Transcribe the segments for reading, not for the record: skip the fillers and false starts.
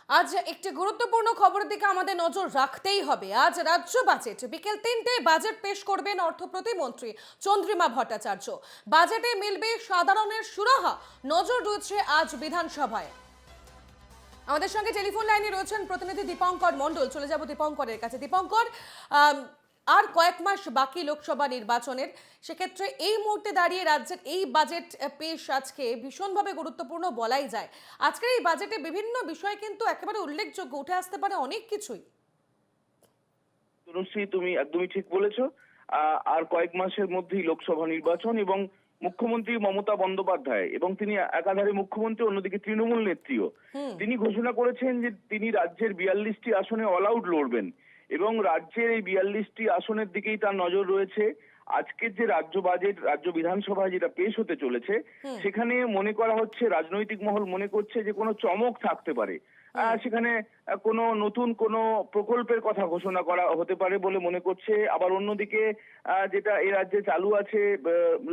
আজ একটি গুরুত্বপূর্ণ খবরের দিকে আমাদের নজর রাখতেই হবে। আজ রাজ্য বাজেট বিকেল ৩টায় বাজেট পেশ করবেন অর্থ প্রতিমন্ত্রী চন্দ্রিমা ভট্টাচার্য। বাজেটে মিলবে সাধারণের সুরাহা, নজর রয়েছে আজ বিধানসভায়। আমাদের সঙ্গে টেলিফোন লাইনে রয়েছেন প্রতিনিধি দীপঙ্কর মণ্ডল। চলে যাব দীপঙ্করের কাছে। দীপঙ্কর, আর কয়েক মাস বাকি লোকসভা নির্বাচনের, সেক্ষেত্রে এই মুহূর্তে দাঁড়িয়ে রাজ্যের এই বাজেট পেশ আজকে ভীষণভাবে গুরুত্বপূর্ণ বলাই যায়। আজকের এই বাজেটে বিভিন্ন বিষয় কিন্তু একেবারে উল্লেখযোগ্য, উঠে আসতে পারে অনেক কিছুই। তনুশ্রী, তুমি একদমই ঠিক বলেছো। আর কয়েক মাসের মধ্যেই লোকসভা নির্বাচন এবং মুখ্যমন্ত্রী মমতা বন্দ্যোপাধ্যায়, এবং তিনি একাধারে মুখ্যমন্ত্রী অন্যদিকে তৃণমূল নেত্রীও, হুম। তিনি ঘোষণা করেছেন যে তিনি রাজ্যের 42টি আসনে অল আউট লড়বেন এবং রাজ্যের এই 42টি আসনের দিকেই তার নজর রয়েছে। আজকের যে রাজ্য বাজেট, রাজ্য বিধানসভায় যেটা পেশ হতে চলেছে, হুম। সেখানে মনে করা হচ্ছে, রাজনৈতিক মহল মনে করছে যে কোনো চমক থাকতে পারে। সেখানে কোনো নতুন কোনো প্রকল্পের কথা ঘোষণা করা হতে পারে বলে মনে করছে। আবার অন্যদিকে যেটা এই রাজ্যে চালু আছে,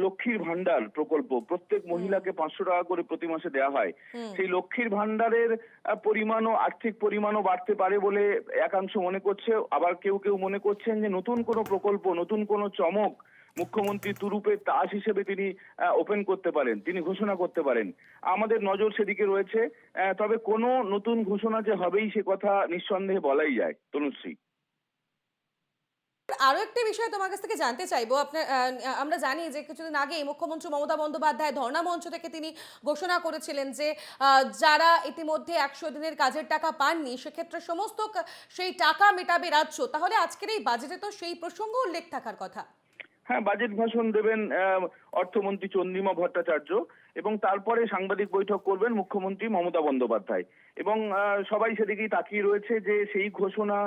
লক্ষ্মীর ভান্ডার প্রকল্প, প্রত্যেক মহিলাকে 500 টাকা করে প্রতি মাসে দেওয়া হয়। হুম। সেই লক্ষ্মীর ভান্ডারের পরিমাণও, আর্থিক পরিমাণও বাড়তে পারে বলে একাংশ মনে করছে। আবার কেউ কেউ মনে করছেন যে নতুন কোনো প্রকল্প, নতুন কোনো চমক মুখ্যমন্ত্রী তুরুপের তাস হিসেবে তিনি ওপেন করতে পারেন, তিনি ঘোষণা করতে পারেন। আমাদের নজর সেদিকে রয়েছে। তবে কোনো নতুন ঘোষণা যে হবেই সে কথা নিঃসন্দেহে বলাই যায়, তনুশ্রী। আরো একটি বিষয় তোমার কাছ থেকে জানতে চাইবো। আপনার আমরা জানি যে কিছুদিন আগেই মুখ্যমন্ত্রী মমতা বন্দ্যোপাধ্যায় ধর্ণা মঞ্চ থেকে তিনি ঘোষণা করেছিলেন যে যারা ইতিমধ্যে 100 দিনের কাজের টাকা পাননি, সেক্ষেত্রে সমস্ত সেই টাকা মেটাবে রাজ্য। তাহলে আজকের এই বাজেটে তো সেই প্রসঙ্গ উল্লেখ থাকার কথা। হ্যাঁ, বাজেট ভাষণ দেবেন অর্থমন্ত্রী চন্দ্রিমা ভট্টাচার্য, এবং তারপরে সাংবাদিক বৈঠক করবেন মুখ্যমন্ত্রী মমতা বন্দ্যোপাধ্যায়। এবং সবাই সেদিকেই তাকিয়ে রয়েছে যে সেই ঘোষণা,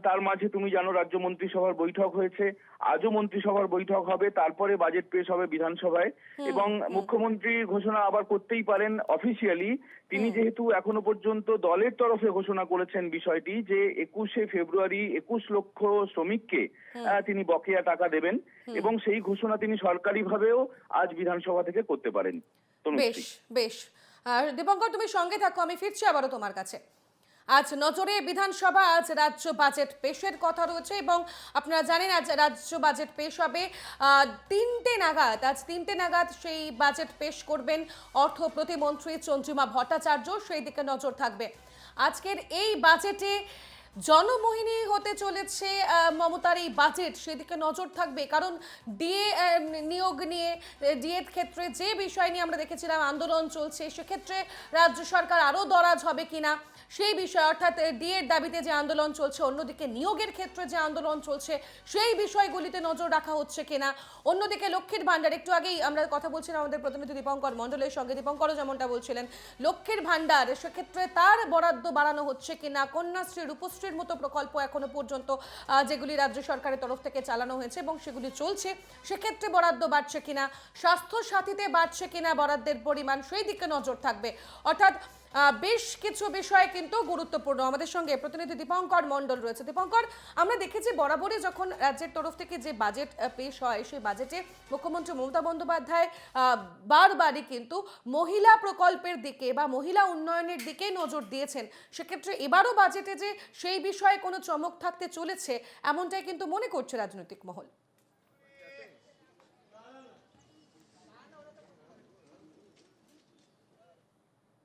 তার মাঝে তুমি জানো রাজ্য মন্ত্রিসভার বৈঠক হয়েছে, আজও মন্ত্রিসভার বৈঠক হবে, তারপরে বাজেট পেশ হবে বিধানসভায়। হুম। এবং হুম। মুখ্যমন্ত্রী ঘোষণা আবার করতেই পারেন অফিসিয়ালি। তিনি হুম। যেহেতু এখনো পর্যন্ত দলের তরফে ঘোষণা করেছেন বিষয়টি যে 21শে ফেব্রুয়ারি 21 লক্ষ শ্রমিককে হুম। তিনি বকেয়া টাকা দেবেন, হুম। এবং সেই ঘোষণা তিনি সরকারিভাবেও আজ বিধানসভা থেকে করতে পারেন, বেশ, তনুশ্রী। বেশ। আর দীপঙ্কর, তুমি সঙ্গে থাকো, আমি ফিরছি আবারও তোমার কাছে। আজ নজরে বিধানসভা, আজ রাজ্য বাজেট পেশের কথা রয়েছে এবং আপনারা জানেন আজ রাজ্য বাজেট পেশ হবে 3টে নাগাদ। আজ 3টে নাগাদ সেই বাজেট পেশ করবেন অর্থ প্রতিমন্ত্রী চন্দ্রিমা ভট্টাচার্য, সেই দিকে নজর থাকবে। আজকের এই বাজেটে জনমোহিনী হতে চলেছে মমতার এই বাজেট, সেদিকে নজর থাকবে। কারণ ডিএ নিয়োগ নিয়ে, ডিএর ক্ষেত্রে যে বিষয় নিয়ে আমরা দেখেছিলাম আন্দোলন চলছে, সেক্ষেত্রে রাজ্য সরকার আরও দরাজ হবে কিনা সেই বিষয়, অর্থাৎ ডিএর দাবিতে যে আন্দোলন চলছে, অন্যদিকে নিয়োগের ক্ষেত্রে যে আন্দোলন চলছে সেই বিষয়গুলিতে নজর রাখা হচ্ছে কিনা। অন্যদিকে লক্ষ্মীর ভান্ডার, একটু আগেই আমরা কথা বলছিলাম আমাদের প্রতিনিধি দীপঙ্কর মণ্ডলের সঙ্গে, দীপঙ্করও যেমনটা বলছিলেন, লক্ষ্মীর ভান্ডার সেক্ষেত্রে তার বরাদ্দ বাড়ানো হচ্ছে কিনা, কন্যাশ্রী, রূপশ্রীর মতো প্রকল্প এখনো পর্যন্ত যেগুলি রাজ্য সরকারের তরফ থেকে চালানো হয়েছে এবং সেগুলি চলছে, সেক্ষেত্রে বরাদ্দ বাড়ছে কিনা, স্বাস্থ্য সাথীতে বাড়ছে কিনা বরাদ্দের পরিমাণ, সেই দিকে নজর থাকবে। অর্থাৎ বেশ কিছু বিষয় কিন্তু গুরুত্বপূর্ণ। আমাদের সঙ্গে প্রতিনিধি দীপঙ্কর মণ্ডল রয়েছে। দীপঙ্কর, আমরা দেখেছি বরাবরই যখন রাজ্যের তরফ থেকে যে বাজেট পেশ হয়, সেই বাজেটে মুখ্যমন্ত্রী মমতা বন্দ্যোপাধ্যায় বারবারই কিন্তু মহিলা প্রকল্পের দিকে বা মহিলা উন্নয়নের দিকে নজর দিয়েছেন। সেক্ষেত্রে এবারও বাজেটে যে সেই বিষয়ে কোনো চমক থাকতে চলেছে, এমনটাই কিন্তু মনে করছে রাজনৈতিক মহল।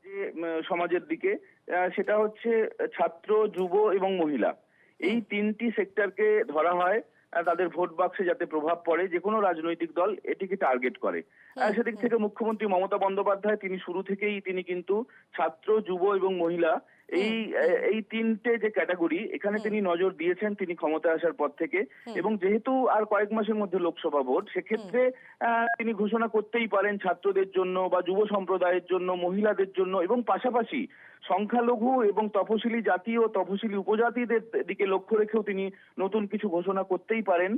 যে সমাজের দিকে, সেটা হচ্ছে ছাত্র, যুব এবং মহিলা, এই তিনটি সেক্টরকে ধরা হয় তাদের ভোট বাক্সে যাতে প্রভাব পড়ে, যে কোনো রাজনৈতিক দল এটিকে টার্গেট করে। সেদিক থেকে মুখ্যমন্ত্রী মমতা বন্দ্যোপাধ্যায় তিনি শুরু থেকেই তিনি কিন্তু ছাত্র, যুব এবং মহিলা, এই এই তিনটে যে ক্যাটাগরি, এখানে তিনি নজর দিয়েছেন তিনি ক্ষমতায় আসার পর থেকে। এবং যেহেতু আর কয়েক মাসের মধ্যে লোকসভা ভোট, সেক্ষেত্রে তিনি ঘোষণা করতেই পারেন ছাত্রদের জন্য বা যুব সম্প্রদায়ের জন্য, মহিলাদের জন্য, এবং পাশাপাশি সংখ্যালঘু এবং তফসিলি জাতি ও তফসিলি উপজাতিদের দিকে লক্ষ্য রেখেও তিনি নতুন কিছু ঘোষণা করতেই পারেন।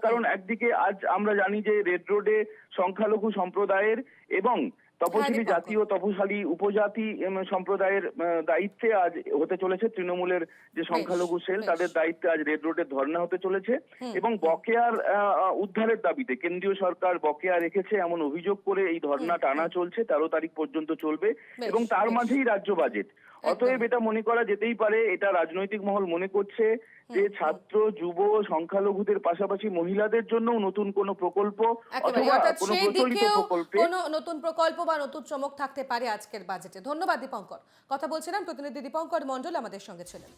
কারণ একদিকে আজ আমরা জানি যে রেড রোডে সংখ্যালঘু সম্প্রদায়ের এবং তপশিলি জাতি ও তপশিলি উপজাতি সম্প্রদায়ের দায়িত্বে আজ হতে চলেছে তৃণমূলের যে সংখ্যালঘু সেল, তাদের দায়িত্বে আজ রেড রোডে ধর্ণা হতে চলেছে। এবং বকেয়ার উদ্ধারের দাবিতে কেন্দ্রীয় সরকার বকেয়া রেখেছে এমন অভিযোগ করে এই ধর্ণা টানা চলছে, 13 তারিখ পর্যন্ত চলবে। এবং তার মাঝেই রাজ্য বাজেট, অতএব এটা মনে করা যেতেই পারে, এটা রাজনৈতিক মহল মনে করছে যে ছাত্র, যুব, সংখ্যালঘুদের পাশাপাশি মহিলাদের জন্য নতুন কোনো প্রকল্প একেবারে অথবা অর্থাৎ কোনো সেই প্রচলিত দিকেও প্রকল্পে কোনো নতুন প্রকল্প বা নতুন চমক থাকতে পারে আজকের বাজেটে। ধন্যবাদ দীপঙ্কর। কথা বলছিলাম প্রতিনিধি দীপঙ্কর মণ্ডল আমাদের সঙ্গে ছিলেন।